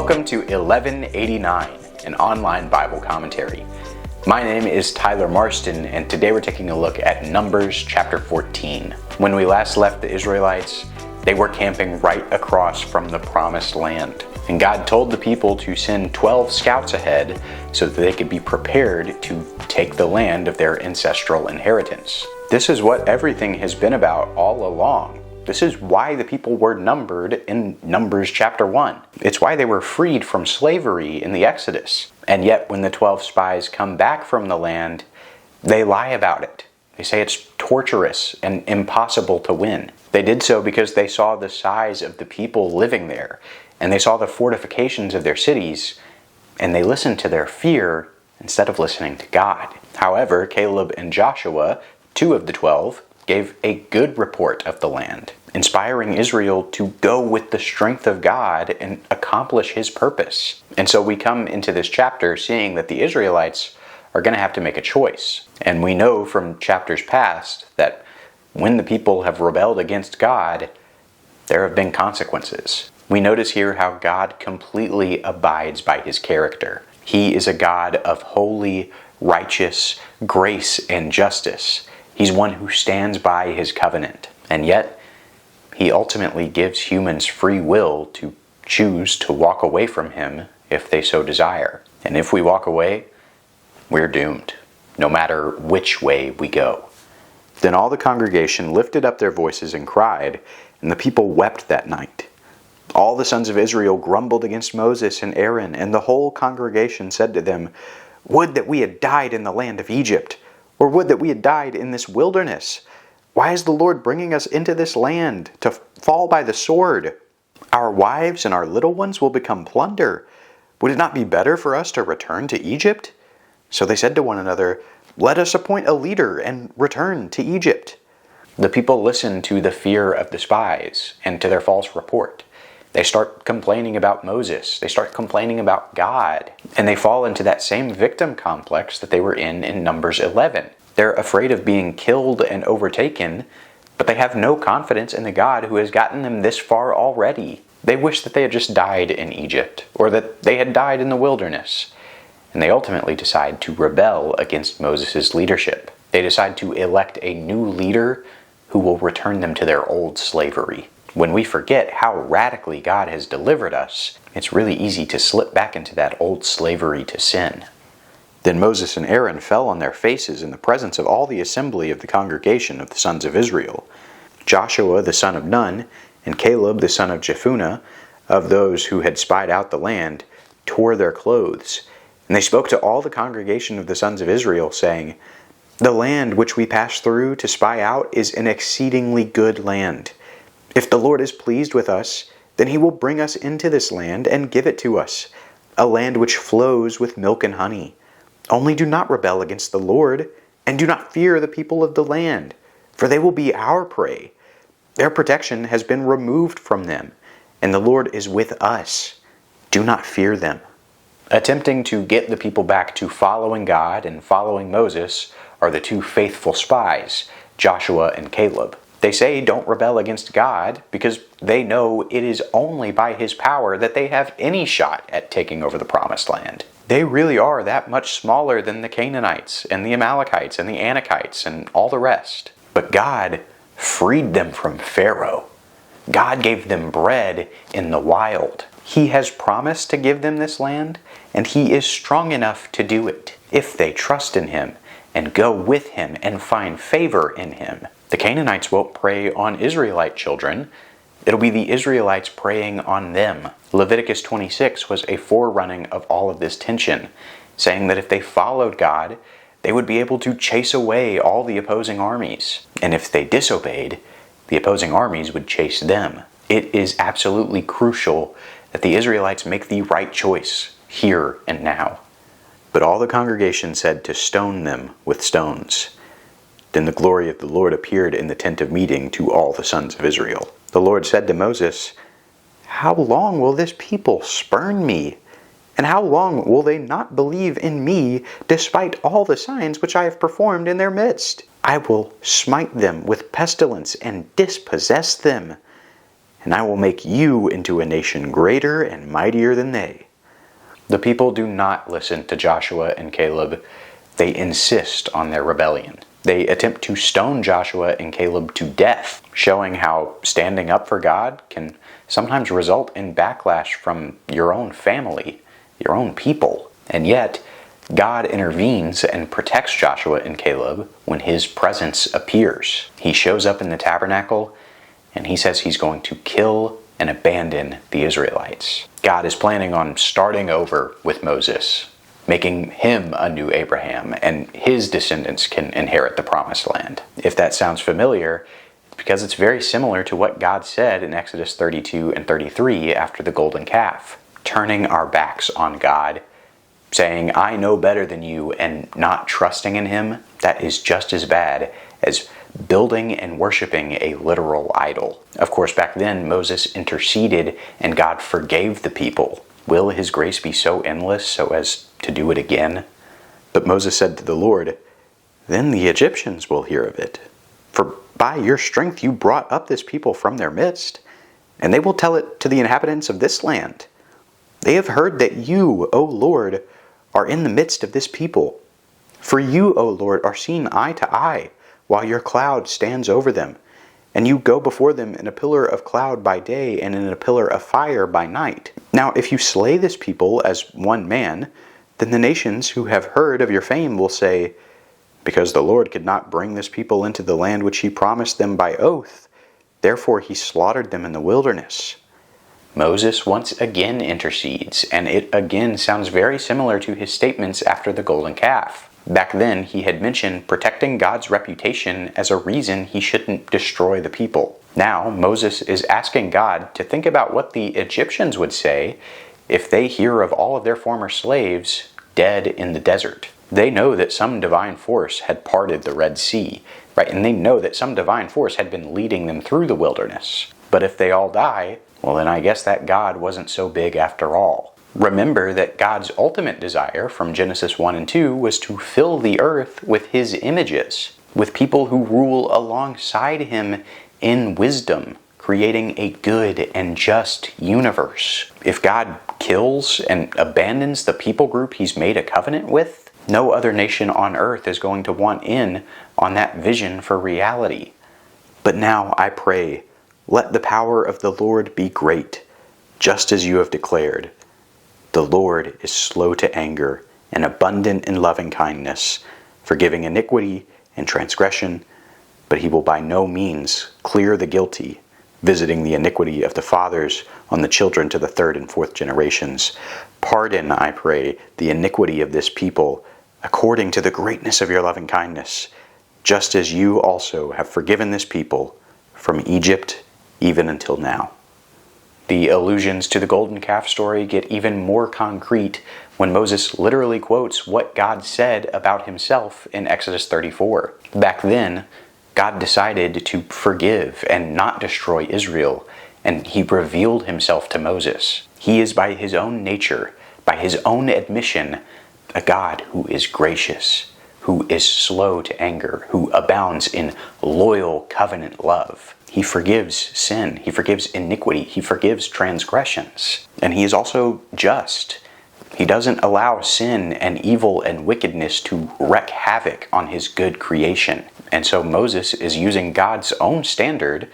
Welcome to 1189, an online Bible commentary. My name is Tyler Marston, and today we're taking a look at Numbers chapter 14. When we last left the Israelites, they were camping right across from the Promised Land. And God told the people to send 12 scouts ahead so that they could be prepared to take the land of their ancestral inheritance. This is what everything has been about all along. This is why the people were numbered in Numbers chapter 1. It's why they were freed from slavery in the Exodus. And yet when the 12 spies come back from the land, they lie about it. They say it's torturous and impossible to win. They did so because they saw the size of the people living there, and they saw the fortifications of their cities, and they listened to their fear instead of listening to God. However, Caleb and Joshua, two of the 12, gave a good report of the land, inspiring Israel to go with the strength of God and accomplish His purpose. And so we come into this chapter seeing that the Israelites are going to have to make a choice. And we know from chapters past that when the people have rebelled against God, there have been consequences. We notice here how God completely abides by His character. He is a God of holy, righteous grace and justice. He's one who stands by His covenant. And yet, He ultimately gives humans free will to choose to walk away from Him if they so desire. And if we walk away, we're doomed, no matter which way we go. Then all the congregation lifted up their voices and cried, and the people wept that night. All the sons of Israel grumbled against Moses and Aaron, and the whole congregation said to them, "Would that we had died in the land of Egypt, or would that we had died in this wilderness. Why is the Lord bringing us into this land to fall by the sword? Our wives and our little ones will become plunder. Would it not be better for us to return to Egypt?" So they said to one another, "Let us appoint a leader and return to Egypt." The people listen to the fear of the spies and to their false report. They start complaining about Moses. They start complaining about God. And they fall into that same victim complex that they were in Numbers 11. They're afraid of being killed and overtaken, but they have no confidence in the God who has gotten them this far already. They wish that they had just died in Egypt, or that they had died in the wilderness. And they ultimately decide to rebel against Moses' leadership. They decide to elect a new leader who will return them to their old slavery. When we forget how radically God has delivered us, it's really easy to slip back into that old slavery to sin. Then Moses and Aaron fell on their faces in the presence of all the assembly of the congregation of the sons of Israel. Joshua the son of Nun and Caleb the son of Jephunneh, of those who had spied out the land, tore their clothes. And they spoke to all the congregation of the sons of Israel, saying, "The land which we passed through to spy out is an exceedingly good land. If the Lord is pleased with us, then He will bring us into this land and give it to us, a land which flows with milk and honey. Only do not rebel against the Lord, and do not fear the people of the land, for they will be our prey. Their protection has been removed from them, and the Lord is with us. Do not fear them." Attempting to get the people back to following God and following Moses are the two faithful spies, Joshua and Caleb. They say don't rebel against God because they know it is only by His power that they have any shot at taking over the Promised Land. They really are that much smaller than the Canaanites and the Amalekites and the Anakites and all the rest. But God freed them from Pharaoh. God gave them bread in the wild. He has promised to give them this land, and He is strong enough to do it if they trust in Him and go with Him and find favor in Him. The Canaanites won't prey on Israelite children. It'll be the Israelites preying on them. Leviticus 26 was a forerunning of all of this tension, saying that if they followed God, they would be able to chase away all the opposing armies. And if they disobeyed, the opposing armies would chase them. It is absolutely crucial that the Israelites make the right choice here and now. But all the congregation said to stone them with stones. Then the glory of the Lord appeared in the tent of meeting to all the sons of Israel. The Lord said to Moses, "How long will this people spurn me? And how long will they not believe in me, despite all the signs which I have performed in their midst? I will smite them with pestilence and dispossess them. and I will make you into a nation greater and mightier than they." The people do not listen to Joshua and Caleb. They insist on their rebellion. They attempt to stone Joshua and Caleb to death, showing how standing up for God can sometimes result in backlash from your own family, your own people. And yet, God intervenes and protects Joshua and Caleb when his presence appears. He shows up in the tabernacle, and he says he's going to kill and abandon the Israelites. God is planning on starting over with Moses, making him a new Abraham, and his descendants can inherit the promised land. If that sounds familiar, it's because it's very similar to what God said in Exodus 32 and 33 after the golden calf. Turning our backs on God, saying, "I know better than you," and not trusting in him, that is just as bad as building and worshiping a literal idol. Of course, back then, Moses interceded and God forgave the people. Will his grace be so endless so as to do it again? But Moses said to the Lord, "Then the Egyptians will hear of it. For by your strength you brought up this people from their midst, and they will tell it to the inhabitants of this land. They have heard that you, O Lord, are in the midst of this people. For you, O Lord, are seen eye to eye, while your cloud stands over them, and you go before them in a pillar of cloud by day and in a pillar of fire by night. Now if you slay this people as one man, then the nations who have heard of your fame will say, 'Because the Lord could not bring this people into the land which he promised them by oath, therefore he slaughtered them in the wilderness.'" Moses once again intercedes, and it again sounds very similar to his statements after the golden calf. Back then, he had mentioned protecting God's reputation as a reason he shouldn't destroy the people. Now, Moses is asking God to think about what the Egyptians would say if they hear of all of their former slaves dead in the desert. They know that some divine force had parted the Red Sea, right? And they know that some divine force had been leading them through the wilderness. But if they all die, well, then I guess that God wasn't so big after all. Remember that God's ultimate desire from Genesis 1 and 2 was to fill the earth with his images, with people who rule alongside him in wisdom, creating a good and just universe. If God kills and abandons the people group he's made a covenant with, no other nation on earth is going to want in on that vision for reality. But now I pray, let the power of the Lord be great, just as you have declared. The Lord is slow to anger and abundant in loving kindness, forgiving iniquity and transgression, but he will by no means clear the guilty, visiting the iniquity of the fathers on the children to the third and fourth generations. Pardon, I pray, the iniquity of this people, according to the greatness of your loving kindness, just as you also have forgiven this people from Egypt even until now. The allusions to the golden calf story get even more concrete when Moses literally quotes what God said about himself in Exodus 34. Back then, God decided to forgive and not destroy Israel, and he revealed himself to Moses. He is by his own nature, by his own admission, a God who is gracious, who is slow to anger, who abounds in loyal covenant love. He forgives sin, he forgives iniquity, he forgives transgressions. And he is also just. He doesn't allow sin and evil and wickedness to wreak havoc on his good creation. And so Moses is using God's own standard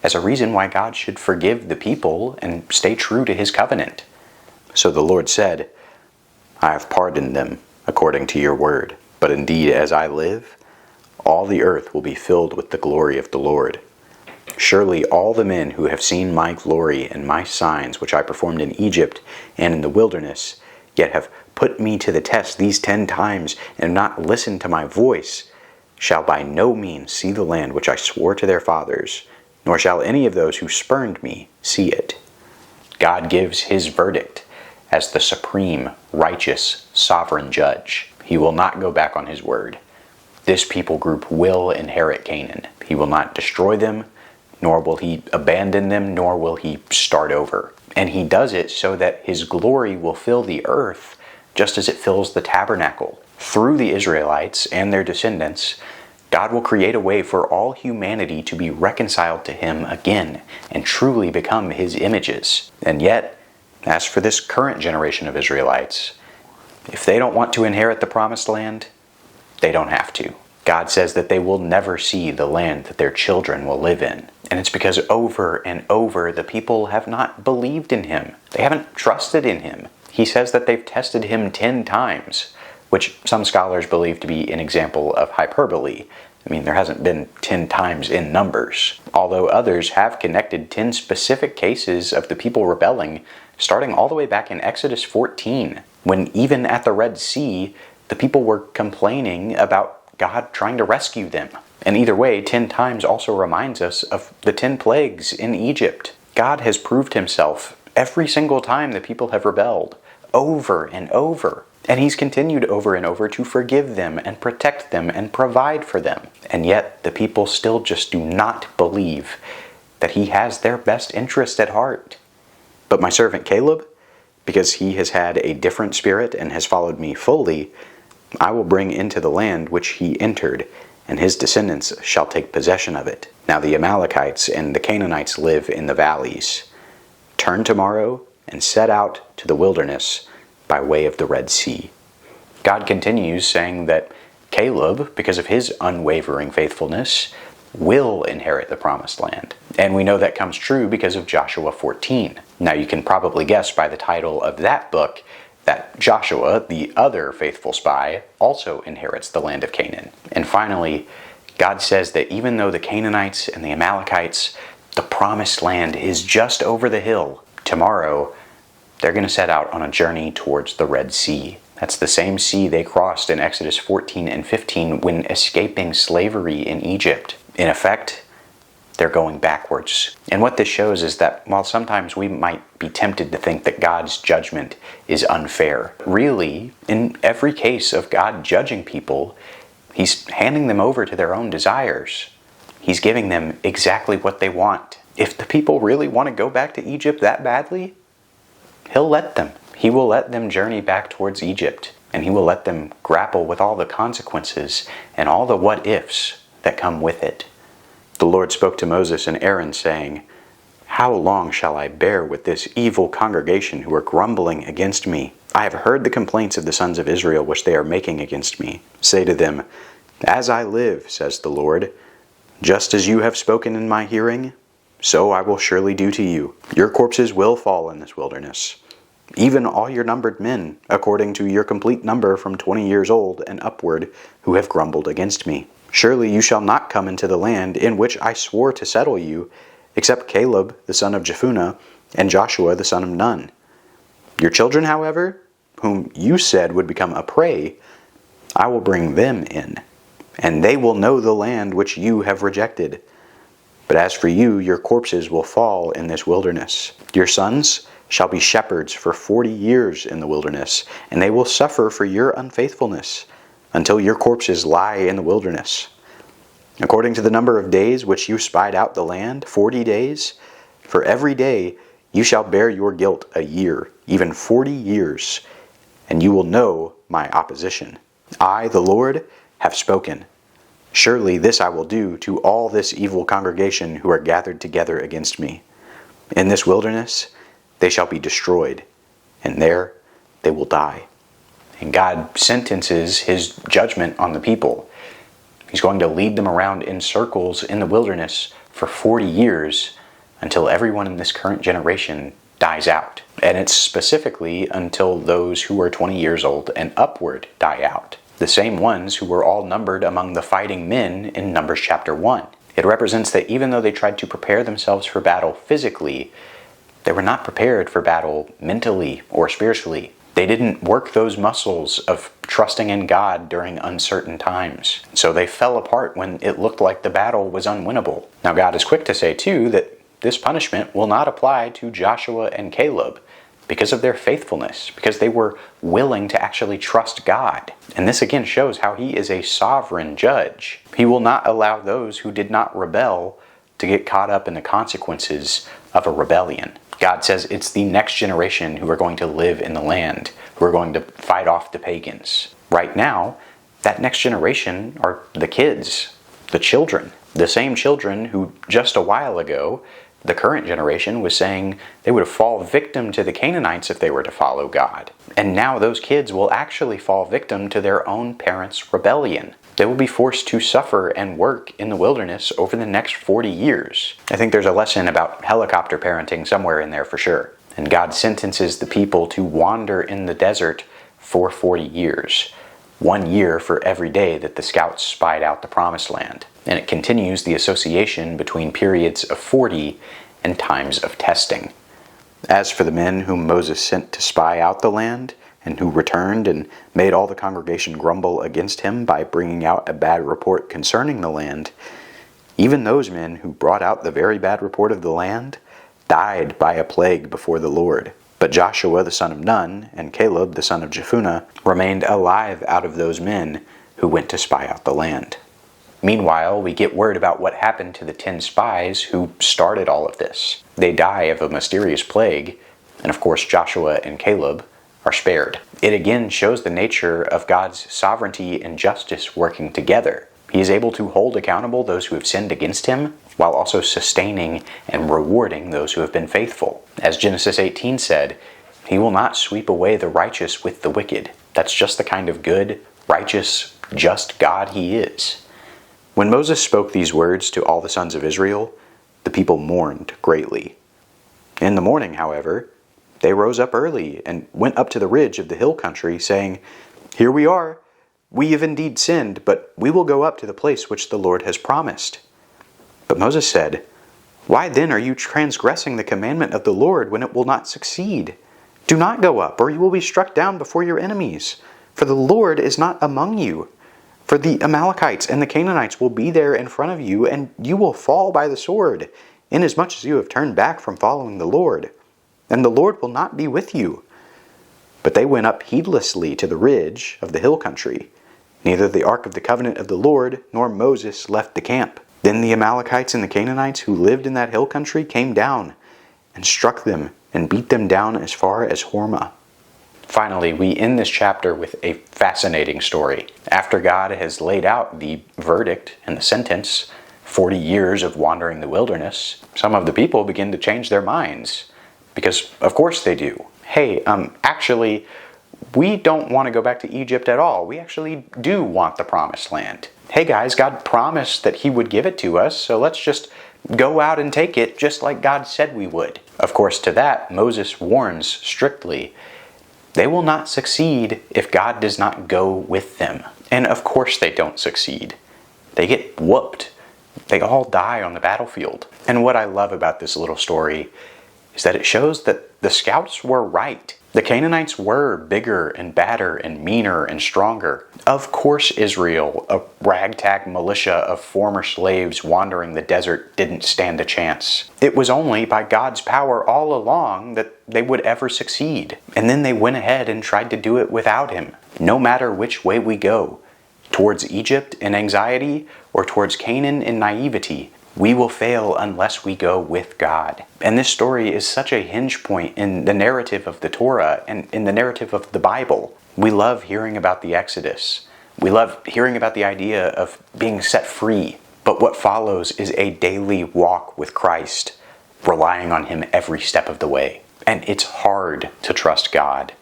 as a reason why God should forgive the people and stay true to his covenant. So the Lord said, "I have pardoned them according to your word. But indeed, as I live, all the earth will be filled with the glory of the Lord. Surely all the men who have seen my glory and my signs which I performed in Egypt and in the wilderness, yet have put me to the test these 10 times and not listened to my voice, shall by no means see the land which I swore to their fathers, nor shall any of those who spurned me see it." God gives his verdict as the supreme, righteous, sovereign judge. He will not go back on his word. This people group will inherit Canaan. He will not destroy them, nor will he abandon them, nor will he start over. And he does it so that his glory will fill the earth just as it fills the tabernacle. Through the Israelites and their descendants, God will create a way for all humanity to be reconciled to Him again and truly become His images. And yet, as for this current generation of Israelites, if they don't want to inherit the promised land, they don't have to. God says that they will never see the land that their children will live in. And it's because over and over the people have not believed in Him. They haven't trusted in Him. He says that they've tested Him 10 times, which some scholars believe to be an example of hyperbole. I mean, there hasn't been 10 times in Numbers, although others have connected 10 specific cases of the people rebelling, starting all the way back in Exodus 14, when even at the Red Sea, the people were complaining about God trying to rescue them. And either way, 10 times also reminds us of the 10 plagues in Egypt. God has proved Himself every single time the people have rebelled, over and over. And He's continued over and over to forgive them and protect them and provide for them. And yet the people still just do not believe that He has their best interest at heart. But my servant Caleb, because he has had a different spirit and has followed me fully, I will bring into the land which he entered, and his descendants shall take possession of it. Now the Amalekites and the Canaanites live in the valleys. Turn tomorrow and set out to the wilderness by way of the Red Sea. God continues saying that Caleb, because of his unwavering faithfulness, will inherit the promised land. And we know that comes true because of Joshua 14. Now you can probably guess by the title of that book that Joshua, the other faithful spy, also inherits the land of Canaan. And finally, God says that even though the Canaanites and the Amalekites, the promised land is just over the hill, tomorrow they're going to set out on a journey towards the Red Sea. That's the same sea they crossed in Exodus 14 and 15 when escaping slavery in Egypt. In effect, they're going backwards. And what this shows is that while sometimes we might be tempted to think that God's judgment is unfair, really, in every case of God judging people, He's handing them over to their own desires. He's giving them exactly what they want. If the people really want to go back to Egypt that badly, He'll let them. He will let them journey back towards Egypt, and He will let them grapple with all the consequences and all the what-ifs that come with it. The Lord spoke to Moses and Aaron, saying, How long shall I bear with this evil congregation who are grumbling against me? I have heard the complaints of the sons of Israel which they are making against me. Say to them, As I live, says the Lord, just as you have spoken in my hearing, so I will surely do to you. Your corpses will fall in this wilderness, even all your numbered men, according to your complete number from 20 years old and upward, who have grumbled against me. Surely you shall not come into the land in which I swore to settle you, except Caleb the son of Jephunneh and Joshua the son of Nun. Your children, however, whom you said would become a prey, I will bring them in, and they will know the land which you have rejected. But as for you, your corpses will fall in this wilderness. Your sons shall be shepherds for 40 years in the wilderness, and they will suffer for your unfaithfulness, until your corpses lie in the wilderness. According to the number of days which you spied out the land, 40 days, for every day you shall bear your guilt a year, even 40 years, and you will know my opposition. I, the Lord, have spoken. Surely this I will do to all this evil congregation who are gathered together against me. In this wilderness they shall be destroyed, and there they will die. And God sentences His judgment on the people. He's going to lead them around in circles in the wilderness for 40 years until everyone in this current generation dies out. And it's specifically until those who are 20 years old and upward die out. The same ones who were all numbered among the fighting men in Numbers chapter 1. It represents that even though they tried to prepare themselves for battle physically, they were not prepared for battle mentally or spiritually. They didn't work those muscles of trusting in God during uncertain times. So they fell apart when it looked like the battle was unwinnable. Now God is quick to say too that this punishment will not apply to Joshua and Caleb because of their faithfulness, because they were willing to actually trust God. And this again shows how He is a sovereign judge. He will not allow those who did not rebel to get caught up in the consequences of a rebellion. God says it's the next generation who are going to live in the land, who are going to fight off the pagans. Right now, that next generation are the kids, The children. The same children who just a while ago, the current generation was saying they would fall victim to the Canaanites if they were to follow God. And now those kids will actually fall victim to their own parents' rebellion. They will be forced to suffer and work in the wilderness over the next 40 years. I think there's a lesson about helicopter parenting somewhere in there for sure. And God sentences the people to wander in the desert for 40 years. 1 year for every day that the scouts spied out the promised land. And it continues the association between periods of 40 and times of testing. As for the men whom Moses sent to spy out the land, and who returned and made all the congregation grumble against him by bringing out a bad report concerning the land, even those men who brought out the very bad report of the land died by a plague before the Lord. But Joshua the son of Nun and Caleb the son of Jephunneh remained alive out of those men who went to spy out the land. Meanwhile, we get word about what happened to the 10 spies who started all of this. They die of a mysterious plague, and of course Joshua and Caleb are spared. It again shows the nature of God's sovereignty and justice working together. He is able to hold accountable those who have sinned against him, while also sustaining and rewarding those who have been faithful. As Genesis 18 said, he will not sweep away the righteous with the wicked. That's just the kind of good, righteous, just God he is. When Moses spoke these words to all the sons of Israel, the people mourned greatly. In the morning, however, they rose up early and went up to the ridge of the hill country, saying, "Here we are. We have indeed sinned, but we will go up to the place which the Lord has promised." But Moses said, "Why then are you transgressing the commandment of the Lord when it will not succeed? Do not go up, or you will be struck down before your enemies. For the Lord is not among you. For the Amalekites and the Canaanites will be there in front of you, and you will fall by the sword, inasmuch as you have turned back from following the Lord. And the Lord will not be with you." But they went up heedlessly to the ridge of the hill country. Neither the ark of the covenant of the Lord nor Moses left the camp. Then the Amalekites and the Canaanites who lived in that hill country came down and struck them and beat them down as far as Hormah. Finally, we end this chapter with a fascinating story. After God has laid out the verdict and the sentence, 40 years of wandering the wilderness, some of the people begin to change their minds. Because of course they do. Hey, actually, we don't want to go back to Egypt at all. We actually do want the promised land. Hey guys, God promised that he would give it to us, so let's just go out and take it just like God said we would. Of course, to that, Moses warns strictly, they will not succeed if God does not go with them. And of course they don't succeed. They get whooped. They all die on the battlefield. And what I love about this little story is that it shows that the scouts were right. The Canaanites were bigger and badder and meaner and stronger. Of course Israel, a ragtag militia of former slaves wandering the desert, didn't stand a chance. It was only by God's power all along that they would ever succeed. And then they went ahead and tried to do it without him. No matter which way we go, towards Egypt in anxiety or towards Canaan in naivety, we will fail unless we go with God. And this story is such a hinge point in the narrative of the Torah and in the narrative of the Bible. We love hearing about the Exodus. We love hearing about the idea of being set free. But what follows is a daily walk with Christ, relying on him every step of the way. And it's hard to trust God.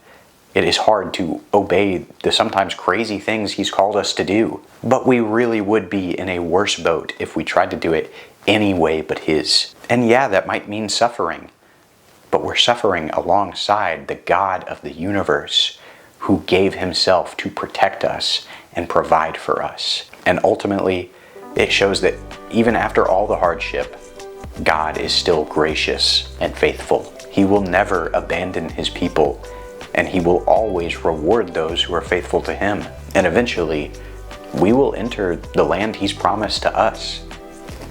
It is hard to obey the sometimes crazy things he's called us to do. But we really would be in a worse boat if we tried to do it any way but his. And yeah, that might mean suffering. But we're suffering alongside the God of the universe, who gave himself to protect us and provide for us. And ultimately, it shows that even after all the hardship, God is still gracious and faithful. He will never abandon his people, and he will always reward those who are faithful to him. And eventually, we will enter the land he's promised to us.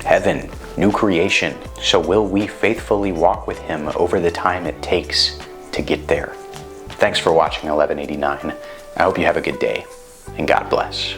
Heaven, new creation. So will we faithfully walk with him over the time it takes to get there. Thanks for watching 1189. I hope you have a good day, and God bless.